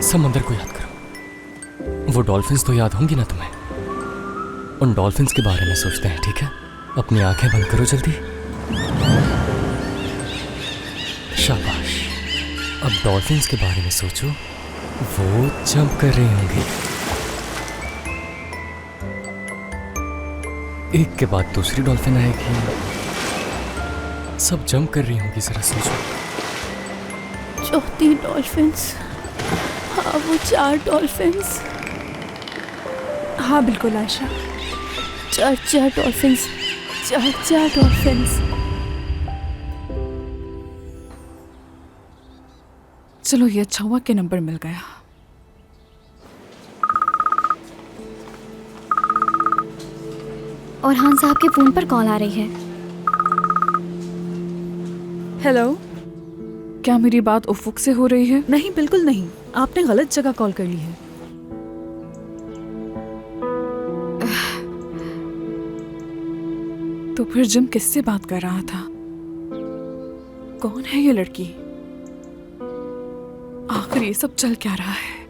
समंदर को याद करो। वो डॉल्फिन्स तो याद होंगी ना तुम्हें? उन डॉल्फिन्स के बारे में सोचते हैं, ठीक है? अपनी आंखें बंद करो जल्दी। शाबाश। अब डॉल्फिन्स के बारे में सोचो। वो जंप कर रही होंगी, एक के बाद दूसरी डॉल्फिन आएगी, सब जंप कर रही होंगी। जरा सोचो। चौथी डॉल्फिन्स। हाँ, वो 4 डॉल्फिन्स। हाँ बिल्कुल आयशा। 4 डॉल्फिन्स। 4 डॉल्फिन्स। चलो ये अच्छा हुआ कि नंबर मिल गया। और खान साहब के फोन पर कॉल आ रही है। हेलो, क्या मेरी बात उफुक से हो रही है? नहीं, बिल्कुल नहीं। आपने गलत जगह कॉल कर ली है। तो फिर जिम किससे बात कर रहा था? कौन है ये लड़की? आखिर ये सब चल क्या रहा है?